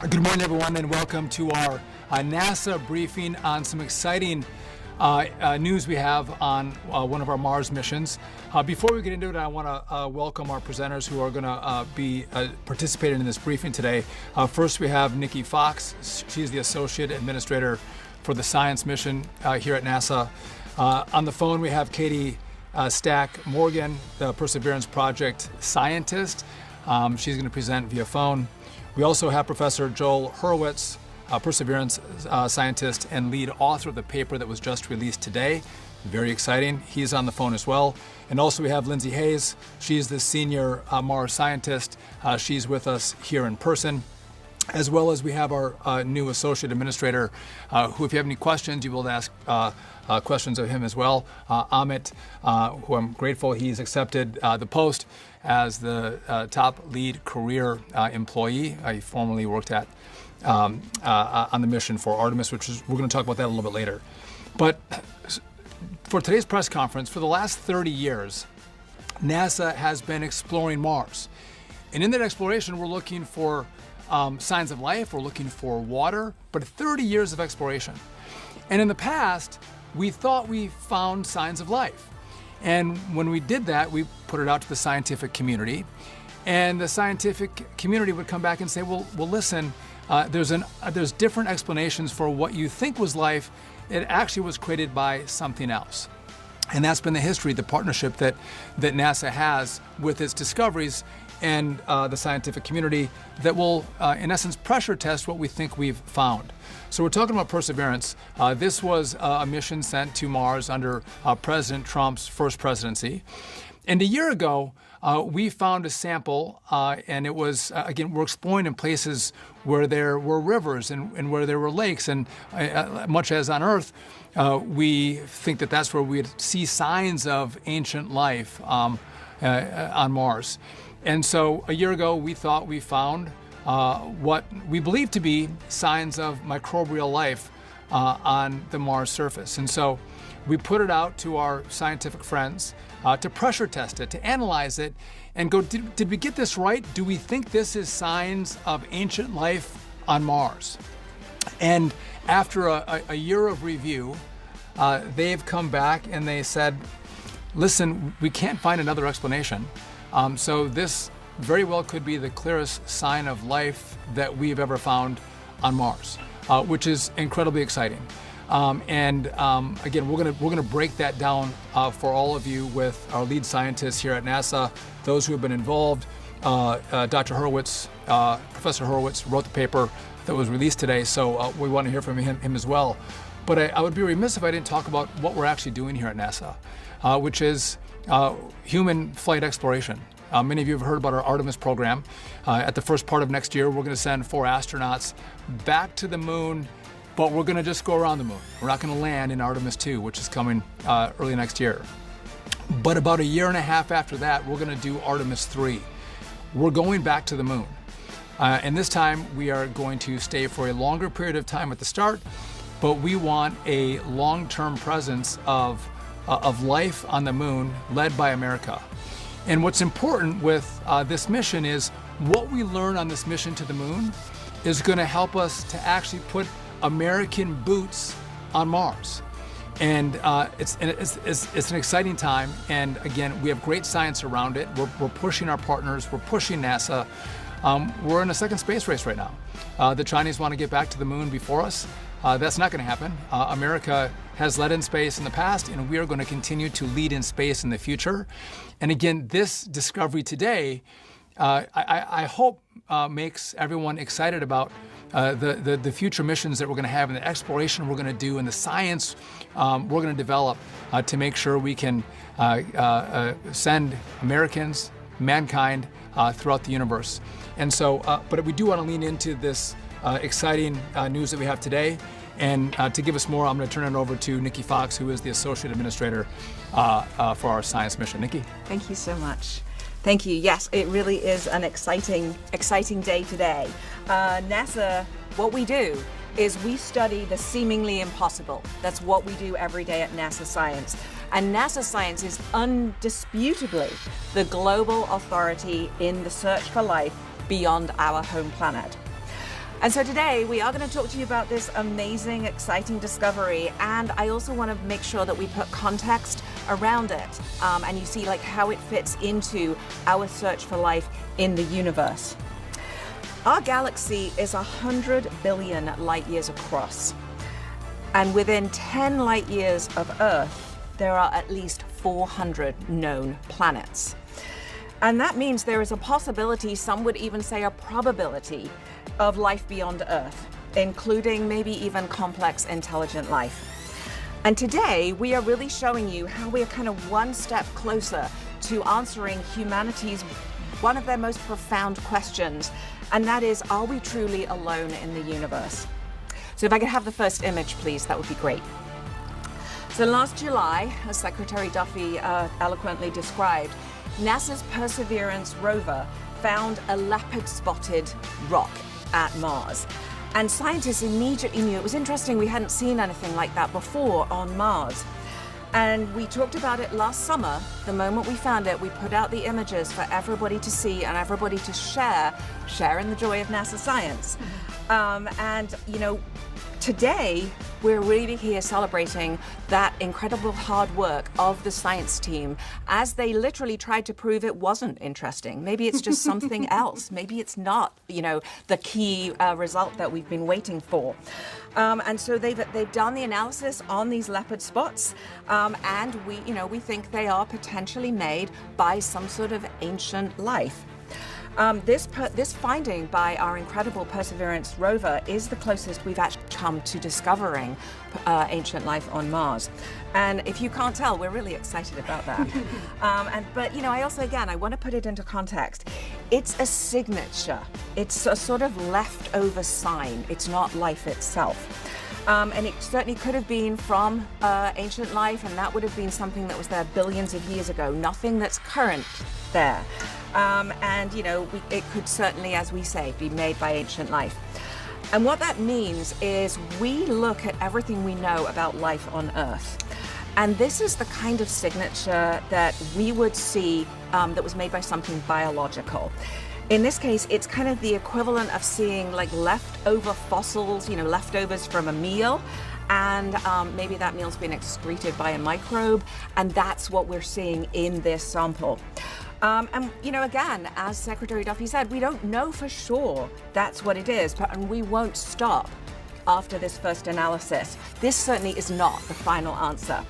Good morning, everyone, and welcome to our NASA briefing on some exciting news we have on one of our Mars missions. Before we get into it, I want to welcome our presenters who are going to be participating in this briefing today. First, we have Nikki Fox. She's the Associate Administrator for the Science Mission here at NASA. On the phone, we have Katie Stack Morgan, the Perseverance Project scientist. She's going to present via phone. We also have Professor Joel Hurwitz, Perseverance scientist and lead author of the paper that was just released today. Very exciting. He's on the phone as well. And also we have Lindsay Hayes. She's the senior Mars scientist. She's with us here in person. As well as we have our new associate administrator, who, if you have any questions, you will ask questions of him as well. Amit, who I'm grateful he's accepted the post as the top lead career employee. I formerly worked at on the mission for Artemis, we're going to talk about that a little bit later. But for today's press conference, for the last 30 years, NASA has been exploring Mars. And in that exploration, we're looking for signs of life, we're looking for water, but 30 years of exploration. And in the past, we thought we found signs of life. And when we did that, we put it out to the scientific community. And the scientific community would come back and say, well listen, there's different explanations for what you think was life. It actually was created by something else. And that's been the history, the partnership that NASA has with its discoveries and the scientific community that will, in essence, pressure test what we think we've found. So we're talking about Perseverance. This was a mission sent to Mars under President Trump's first presidency. And a year ago, we found a sample, and it was, again, we're exploring in places where there were rivers and where there were lakes. And much as on Earth, we think that that's where we'd see signs of ancient life on Mars. And so a year ago, we thought we found what we believe to be signs of microbial life on the Mars surface. And so we put it out to our scientific friends to pressure test it, to analyze it, and go, did we get this right? Do we think this is signs of ancient life on Mars? And after a year of review, they've come back and they said, listen, we can't find another explanation. So this very well could be the clearest sign of life that we've ever found on Mars, which is incredibly exciting. Again, we're gonna break that down for all of you with our lead scientists here at NASA, those who have been involved. Dr. Hurwitz, Professor Hurwitz wrote the paper that was released today, so we want to hear from him as well. But I would be remiss if I didn't talk about what we're actually doing here at NASA, which is human flight exploration. Many of you have heard about our Artemis program. At the first part of next year, we're going to send 4 astronauts back to the moon, but we're going to just go around the moon. We're not going to land in Artemis 2, which is coming early next year. But about a year and a half after that, we're going to do Artemis 3. We're going back to the moon. And this time, we are going to stay for a longer period of time at the start, but we want a long-term presence of life on the moon led by America. And what's important with this mission is what we learn on this mission to the moon is going to help us to actually put American boots on Mars. And it's an exciting time. And again, we have great science around it. We're pushing our partners. We're pushing NASA. We're in a second space race right now. The Chinese want to get back to the moon before us. That's not going to happen. America has led in space in the past, and we are going to continue to lead in space in the future. And again, this discovery today, I hope makes everyone excited about the future missions that we're going to have and the exploration we're going to do and the science we're going to develop to make sure we can send Americans, mankind, throughout the universe. And so, but we do want to lean into this exciting news that we have today. And to give us more, I'm going to turn it over to Nikki Fox, who is the Associate Administrator for our science mission. Nikki. Thank you so much. Thank you. Yes, it really is an exciting day today. NASA, what we do is we study the seemingly impossible. That's what we do every day at NASA Science. And NASA Science is undisputably the global authority in the search for life beyond our home planet. And so today we are going to talk to you about this amazing, exciting discovery, and I also want to make sure that we put context around it, and you see like how it fits into our search for life in the universe. Our galaxy is 100 billion light years across, and within 10 light years of Earth, there are at least 400 known planets. And that means there is a possibility, some would even say a probability, of life beyond Earth, including maybe even complex intelligent life. And today we are really showing you how we are kind of one step closer to answering humanity's one of their most profound questions, and that is, are we truly alone in the universe? So if I could have the first image, please, that would be great. So last July, as Secretary Duffy eloquently described, NASA's Perseverance rover found a leopard-spotted rock at Mars. And scientists immediately knew. It was interesting, we hadn't seen anything like that before on Mars. And we talked about it last summer. The moment we found it, we put out the images for everybody to see and everybody to share in the joy of NASA science. And, you know, today, we're really here celebrating that incredible hard work of the science team as they literally tried to prove it wasn't interesting. Maybe it's just something else. Maybe it's not, you know, the key result that we've been waiting for. And so they've done the analysis on these leopard spots, and we think they are potentially made by some sort of ancient life. This finding by our incredible Perseverance rover is the closest we've actually come to discovering ancient life on Mars. And if you can't tell, we're really excited about that. But you know, I want to put it into context. It's a signature. It's a sort of leftover sign. It's not life itself. And it certainly could have been from ancient life, and that would have been something that was there billions of years ago. Nothing that's current there. And you know, it could certainly, as we say, be made by ancient life. And what that means is we look at everything we know about life on Earth. And this is the kind of signature that we would see that was made by something biological. In this case, it's kind of the equivalent of seeing like leftover fossils, you know, leftovers from a meal. And maybe that meal's been excreted by a microbe, and that's what we're seeing in this sample. And you know, again, as Secretary Duffy said, we don't know for sure that's what it is, and we won't stop after this first analysis. This certainly is not the final answer.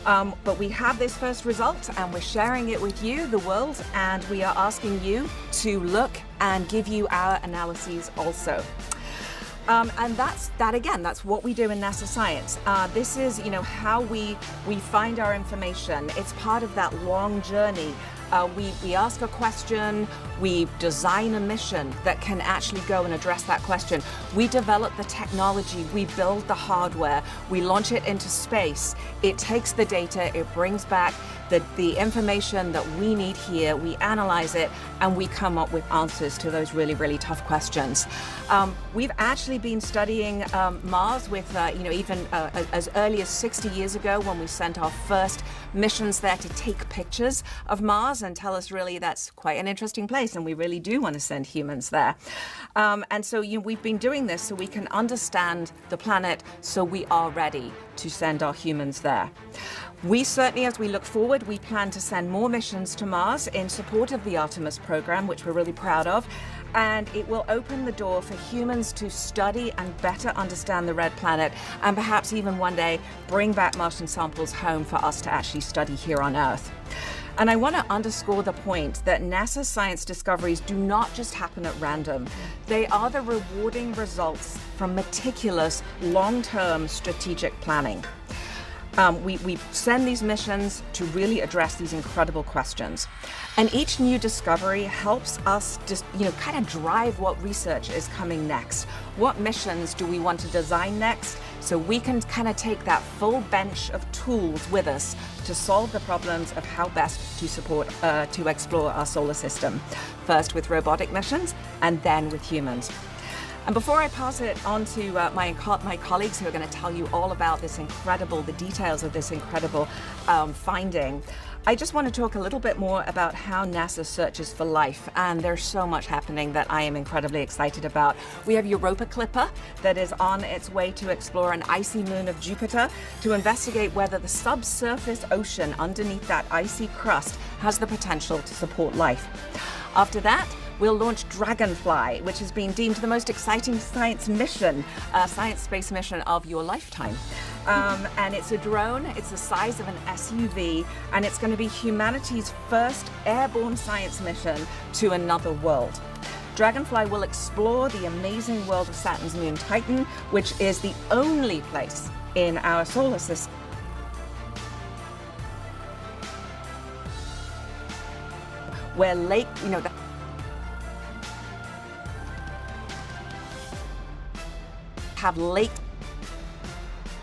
But we have this first result, and we're sharing it with you, the world, and we are asking you to look and give you our analyses also. And that's what we do in NASA science. This is, you know, how we find our information. It's part of that long journey. We ask a question, we design a mission that can actually go and address that question. We develop the technology, we build the hardware, we launch it into space. It takes the data, it brings back the information that we need here, we analyze it, and we come up with answers to those really, really tough questions. We've actually been studying Mars with, even as early as 60 years ago when we sent our first missions there to take pictures of Mars and tell us really that's quite an interesting place and we really do want to send humans there. And so we've been doing this so we can understand the planet so we are ready to send our humans there. We certainly, as we look forward, we plan to send more missions to Mars in support of the Artemis program, which we're really proud of. And it will open the door for humans to study and better understand the red planet, and perhaps even one day bring back Martian samples home for us to actually study here on Earth. And I want to underscore the point that NASA science discoveries do not just happen at random. They are the rewarding results from meticulous, long-term strategic planning. We send these missions to really address these incredible questions. And each new discovery helps us just, kind of drive what research is coming next. What missions do we want to design next? So we can kind of take that full bench of tools with us to solve the problems of how best to explore our solar system. First with robotic missions and then with humans. And before I pass it on to my colleagues who are going to tell you all about the details of this incredible finding, I just want to talk a little bit more about how NASA searches for life, and there's so much happening that I am incredibly excited about. We have Europa Clipper that is on its way to explore an icy moon of Jupiter to investigate whether the subsurface ocean underneath that icy crust has the potential to support life. After that, we'll launch Dragonfly, which has been deemed the most exciting science space mission of your lifetime. And it's a drone, it's the size of an SUV, and it's going to be humanity's first airborne science mission to another world. Dragonfly will explore the amazing world of Saturn's moon Titan, which is the only place in our solar system where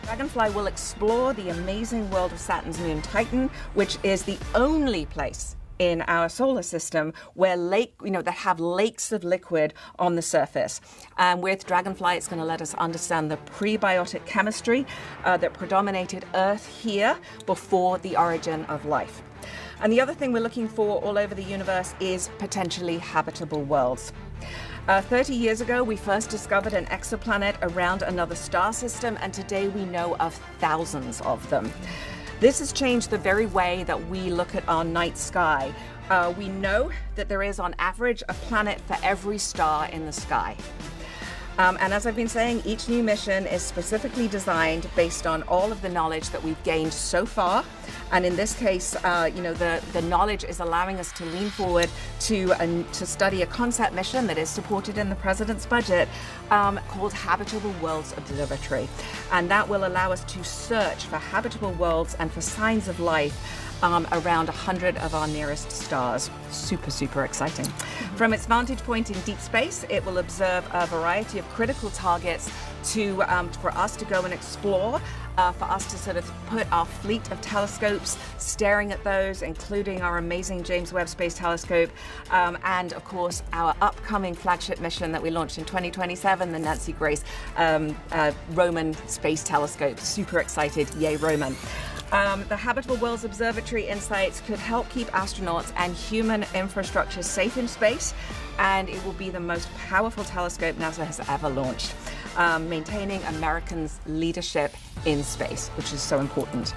Dragonfly will explore the amazing world of Saturn's moon Titan, which is the only place in our solar system where that have lakes of liquid on the surface. And with Dragonfly, it's going to let us understand the prebiotic chemistry that predominated Earth here before the origin of life. And the other thing we're looking for all over the universe is potentially habitable worlds. 30 years ago, we first discovered an exoplanet around another star system, and today we know of thousands of them. This has changed the very way that we look at our night sky. We know that there is, on average, a planet for every star in the sky. And as I've been saying, each new mission is specifically designed based on all of the knowledge that we've gained so far. And in this case, the knowledge is allowing us to lean forward to study a concept mission that is supported in the President's budget called Habitable Worlds Observatory. And that will allow us to search for habitable worlds and for signs of life around 100 of our nearest stars. Super, super exciting. From its vantage point in deep space, it will observe a variety of critical targets for us to go and explore, for us to sort of put our fleet of telescopes staring at those, including our amazing James Webb Space Telescope, and of course our upcoming flagship mission that we launched in 2027, the Nancy Grace Roman Space Telescope. Super excited, yay Roman. The Habitable Worlds Observatory insights could help keep astronauts and human infrastructure safe in space, and it will be the most powerful telescope NASA has ever launched, maintaining Americans' leadership in space, which is so important.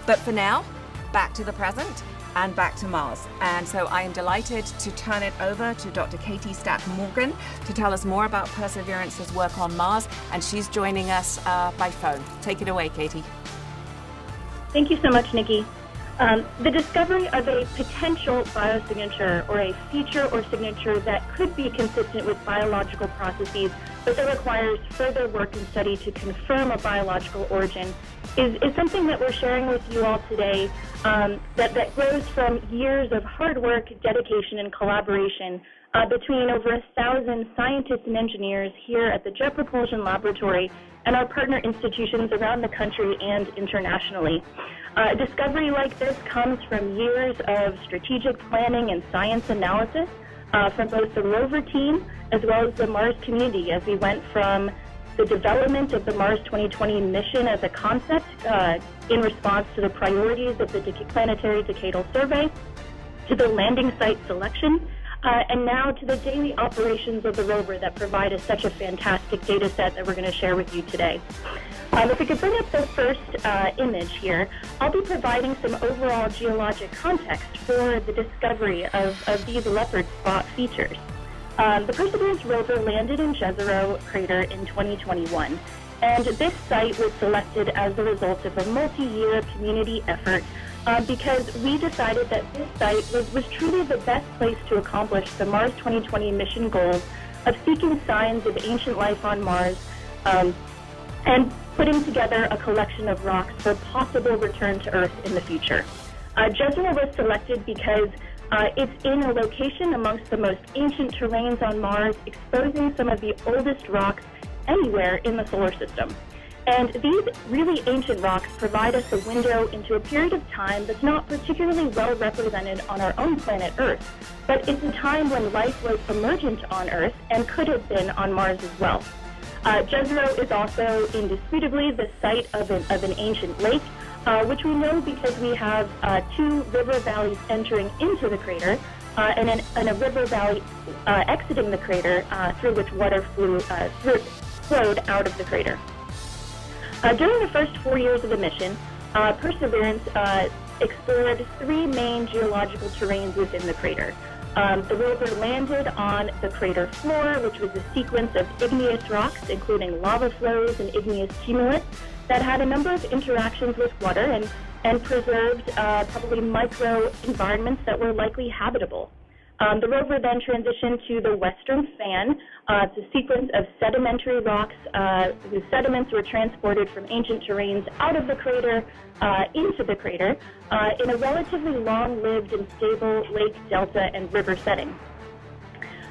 But for now, back to the present and back to Mars. And so I am delighted to turn it over to Dr. Katie Stack-Morgan to tell us more about Perseverance's work on Mars, and she's joining us by phone. Take it away, Katie. Thank you so much, Nikki. The discovery of a potential biosignature, or a feature or signature that could be consistent with biological processes, but that requires further work and study to confirm a biological origin, is something that we're sharing with you all today, that grows from years of hard work, dedication, and collaboration between over 1,000 scientists and engineers here at the Jet Propulsion Laboratory and our partner institutions around the country and internationally. A discovery like this comes from years of strategic planning and science analysis from both the rover team as well as the Mars community, as we went from the development of the Mars 2020 mission as a concept in response to the priorities of the Planetary Decadal Survey, to the landing site selection, and now to the daily operations of the rover that provide us such a fantastic data set that we're going to share with you today. If we could bring up the first image here, I'll be providing some overall geologic context for the discovery of these leopard spot features. The Perseverance rover landed in Jezero crater in 2021, and this site was selected as the result of a multi-year community effort because we decided that this site was truly the best place to accomplish the Mars 2020 mission goals of seeking signs of ancient life on Mars and putting together a collection of rocks for possible return to Earth in the future. Jezero was selected because it's in a location amongst the most ancient terrains on Mars, exposing some of the oldest rocks anywhere in the solar system. And these really ancient rocks provide us a window into a period of time that's not particularly well represented on our own planet Earth, but it's a time when life was emergent on Earth and could have been on Mars as well. Jezero is also indisputably the site of an ancient lake, which we know because we have two river valleys entering into the crater and a river valley exiting the crater through which water flowed out of the crater. During the first 4 years of the mission, Perseverance explored three main geological terrains within the crater. The rover landed on the crater floor, which was a sequence of igneous rocks, including lava flows and igneous tumulus, that had a number of interactions with water and preserved probably micro-environments that were likely habitable. The rover then transitioned to the western fan. It's a sequence of sedimentary rocks whose sediments were transported from ancient terrains out of the crater into the crater in a relatively long-lived and stable lake, delta, and river setting.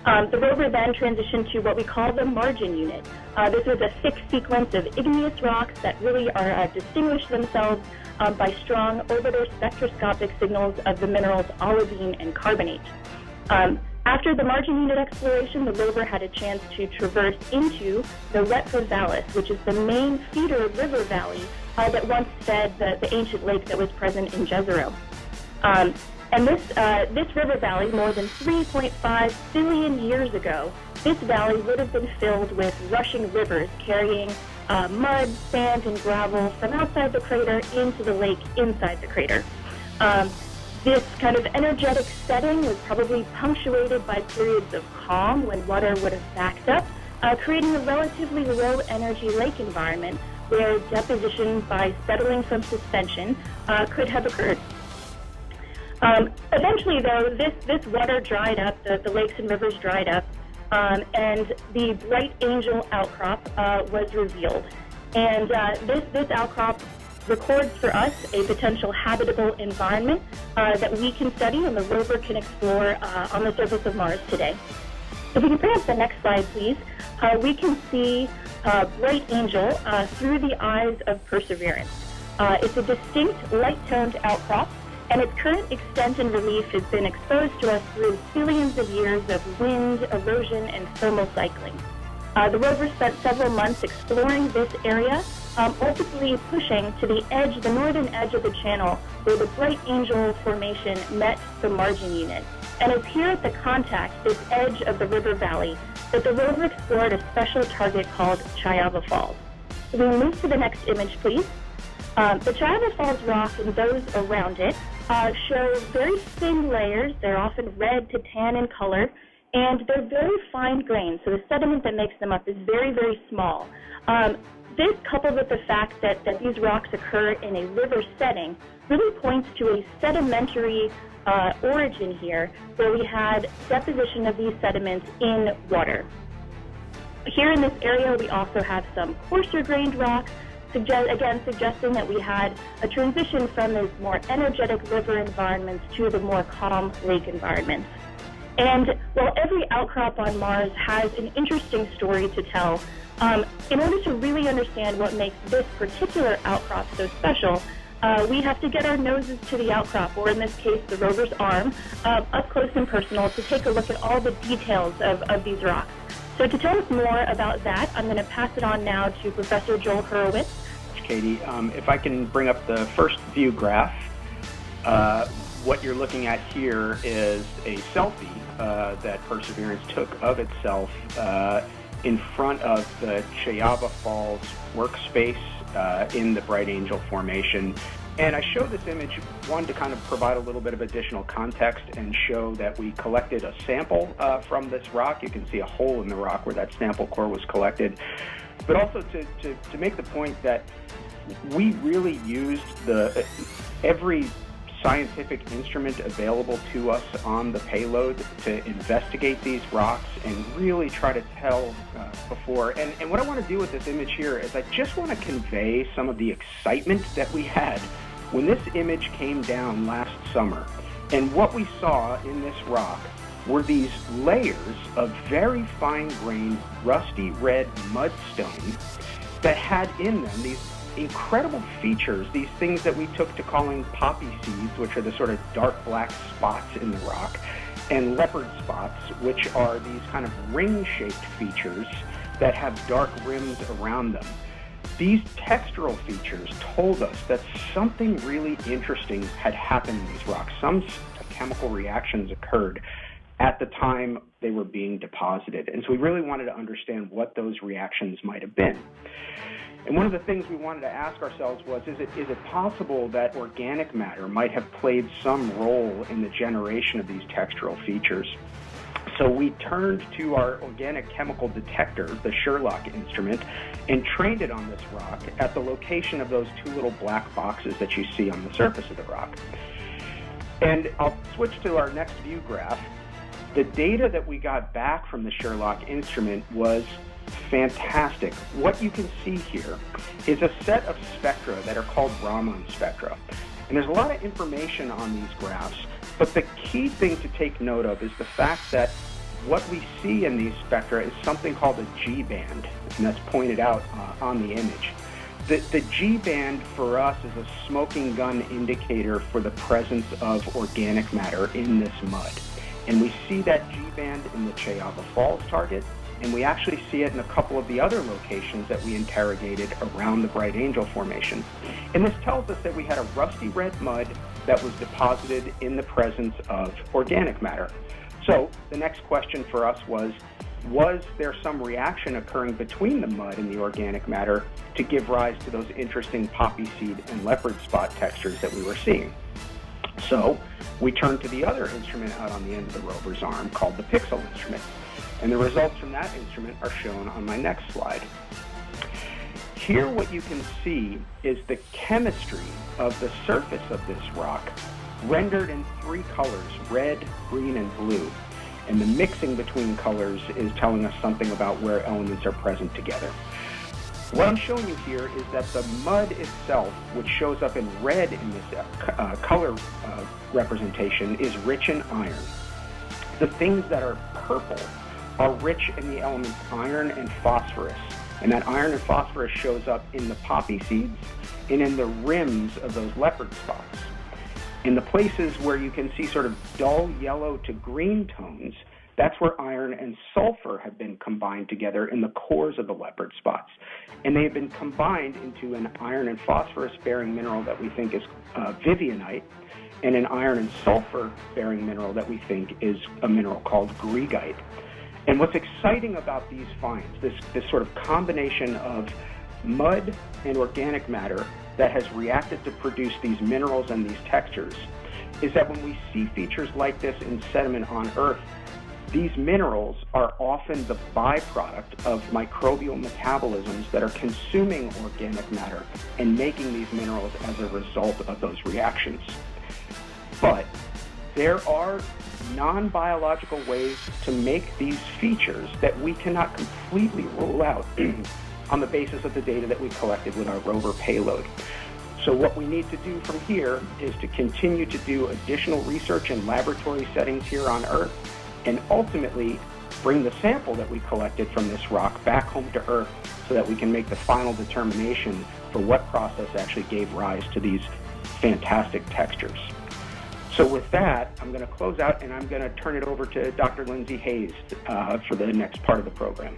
The rover then transitioned to what we call the margin unit. This was a thick sequence of igneous rocks that really distinguish themselves by strong orbital spectroscopic signals of the minerals olivine and carbonate. After the margin unit exploration, the rover had a chance to traverse into the Retrovalis, which is the main feeder river valley that once fed the ancient lake that was present in Jezero. And this river valley, more than 3.5 billion years ago, this valley would have been filled with rushing rivers carrying mud, sand, and gravel from outside the crater into the lake inside the crater. This kind of energetic setting was probably punctuated by periods of calm when water would have backed up, creating a relatively low-energy lake environment where deposition by settling from suspension could have occurred. Eventually, though, this water dried up, the lakes and rivers dried up, and the Bright Angel outcrop was revealed. And this outcrop records for us a potential habitable environment that we can study and the rover can explore on the surface of Mars today. If we can bring up the next slide, please, we can see Bright Angel through the eyes of Perseverance. It's a distinct light-toned outcrop, and its current extent and relief has been exposed to us through billions of years of wind, erosion, and thermal cycling. The rover spent several months exploring this area, ultimately pushing to the northern edge of the channel where the Bright Angel formation met the margin unit. And it's here at the contact, this edge of the river valley, that the rover explored a special target called Chayava Falls. So we move to the next image, please. The Chayava Falls rock and those around it show very thin layers. They're often red to tan in color, and they're very fine grained, so the sediment that makes them up is very, very small. This, coupled with the fact that these rocks occur in a river setting, really points to a sedimentary origin here, where we had deposition of these sediments in water. Here in this area, we also have some coarser-grained rocks, suggesting that we had a transition from these more energetic river environments to the more calm lake environments. And while every outcrop on Mars has an interesting story to tell, in order to really understand what makes this particular outcrop so special, we have to get our noses to the outcrop, or in this case, the rover's arm, up close and personal to take a look at all the details of these rocks. So to tell us more about that, I'm going to pass it on now to Professor Joel Hurowitz. Katie, if I can bring up the first view graph, what you're looking at here is a selfie that Perseverance took of itself in front of the Chayava Falls workspace in the Bright Angel Formation. And I show this image, one, to kind of provide a little bit of additional context and show that we collected a sample from this rock. You can see a hole in the rock where that sample core was collected. But also to make the point that we really used every scientific instrument available to us on the payload to investigate these rocks and really try to tell before. And what I want to do with this image here is I just want to convey some of the excitement that we had when this image came down last summer. And what we saw in this rock were these layers of very fine-grained, rusty red mudstone that had in them these incredible features, these things that we took to calling poppy seeds, which are the sort of dark black spots in the rock, and leopard spots, which are these kind of ring-shaped features that have dark rims around them. These textural features told us that something really interesting had happened in these rocks. Some chemical reactions occurred at the time they were being deposited. And so we really wanted to understand what those reactions might have been. And one of the things we wanted to ask ourselves was, is it possible that organic matter might have played some role in the generation of these textural features? So we turned to our organic chemical detector, the Sherlock instrument, and trained it on this rock at the location of those two little black boxes that you see on the surface of the rock. And I'll switch to our next view graph. The data that we got back from the Sherlock instrument was fantastic. What you can see here is a set of spectra that are called Raman spectra. And there's a lot of information on these graphs, but the key thing to take note of is the fact that what we see in these spectra is something called a G-band, and that's pointed out on the image. The G-band for us is a smoking gun indicator for the presence of organic matter in this mud. And we see that G-band in the Chayava Falls target, and we actually see it in a couple of the other locations that we interrogated around the Bright Angel Formation. And this tells us that we had a rusty red mud that was deposited in the presence of organic matter. So the next question for us was there some reaction occurring between the mud and the organic matter to give rise to those interesting poppy seed and leopard spot textures that we were seeing? So we turned to the other instrument out on the end of the rover's arm called the Pixel instrument. And the results from that instrument are shown on my next slide. Here what you can see is the chemistry of the surface of this rock rendered in three colors, red, green, and blue. And the mixing between colors is telling us something about where elements are present together. What I'm showing you here is that the mud itself, which shows up in red in this color representation, is rich in iron. The things that are purple are rich in the elements iron and phosphorus. And that iron and phosphorus shows up in the poppy seeds and in the rims of those leopard spots. In the places where you can see sort of dull yellow to green tones, that's where iron and sulfur have been combined together in the cores of the leopard spots. And they have been combined into an iron and phosphorus-bearing mineral that we think is vivianite, and an iron and sulfur-bearing mineral that we think is a mineral called greigite. And what's exciting about these finds, this sort of combination of mud and organic matter that has reacted to produce these minerals and these textures, is that when we see features like this in sediment on Earth, these minerals are often the byproduct of microbial metabolisms that are consuming organic matter and making these minerals as a result of those reactions. But there are non-biological ways to make these features that we cannot completely rule out on the basis of the data that we collected with our rover payload. So what we need to do from here is to continue to do additional research in laboratory settings here on Earth, and ultimately bring the sample that we collected from this rock back home to Earth so that we can make the final determination for what process actually gave rise to these fantastic textures. So with that, I'm going to close out and I'm going to turn it over to Dr. Lindsay Hayes for the next part of the program.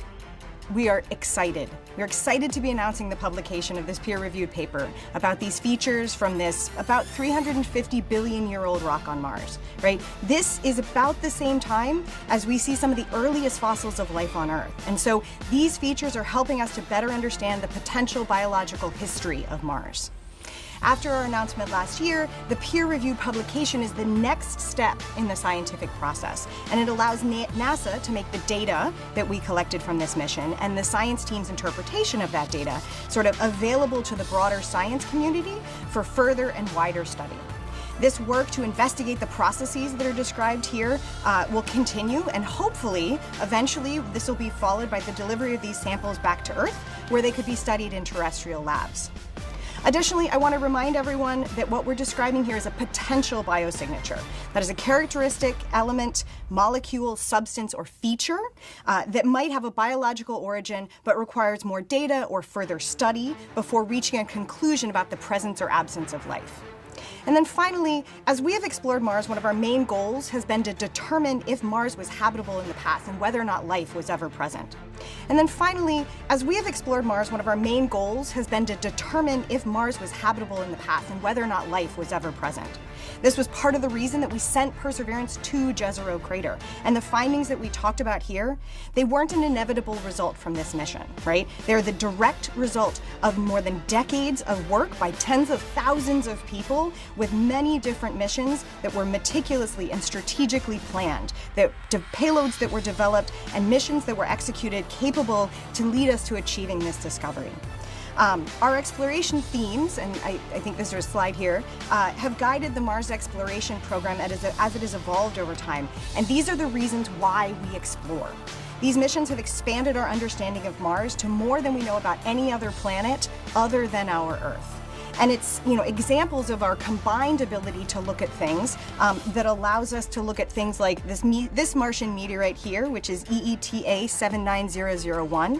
We are excited. We're excited to be announcing the publication of this peer-reviewed paper about these features from this about 350 billion-year-old rock on Mars, right? This is about the same time as we see some of the earliest fossils of life on Earth. And so these features are helping us to better understand the potential biological history of Mars. After our announcement last year, the peer-reviewed publication is the next step in the scientific process, and it allows NASA to make the data that we collected from this mission and the science team's interpretation of that data sort of available to the broader science community for further and wider study. This work to investigate the processes that are described here will continue, and hopefully, eventually, this will be followed by the delivery of these samples back to Earth, where they could be studied in terrestrial labs. Additionally, I want to remind everyone that what we're describing here is a potential biosignature. That is a characteristic, element, molecule, substance, or feature that might have a biological origin but requires more data or further study before reaching a conclusion about the presence or absence of life. And then finally, as we have explored Mars, one of our main goals has been to determine if Mars was habitable in the past and whether or not life was ever present. And then finally, as we have explored Mars, one of our main goals has been to determine if Mars was habitable in the past and whether or not life was ever present. This was part of the reason that we sent Perseverance to Jezero Crater. And the findings that we talked about here, they weren't an inevitable result from this mission, right? They're the direct result of more than decades of work by tens of thousands of people with many different missions that were meticulously and strategically planned, payloads that were developed and missions that were executed capable to lead us to achieving this discovery. Our exploration themes, and I think there's a slide here, have guided the Mars exploration program as it has evolved over time. And these are the reasons why we explore. These missions have expanded our understanding of Mars to more than we know about any other planet other than our Earth. And it's examples of our combined ability to look at things that allows us to look at things like this Martian meteorite here, which is EETA 79001.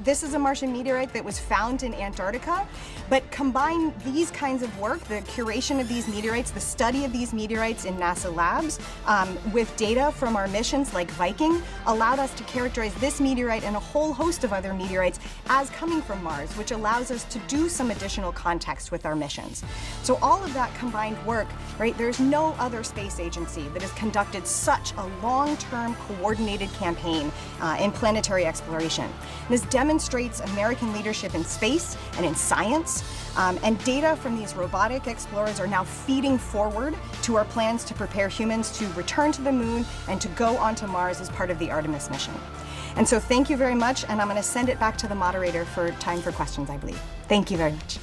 This is a Martian meteorite that was found in Antarctica, but combine these kinds of work, the curation of these meteorites, the study of these meteorites in NASA labs, with data from our missions like Viking, allowed us to characterize this meteorite and a whole host of other meteorites as coming from Mars, which allows us to do some additional context with our missions. So all of that combined work, right, there's no other space agency that has conducted such a long-term coordinated campaign in planetary exploration. And this demonstrates American leadership in space and in science, and data from these robotic explorers are now feeding forward to our plans to prepare humans to return to the moon and to go onto Mars as part of the Artemis mission. And so thank you very much, and I'm going to send it back to the moderator for time for questions, I believe. Thank you very much.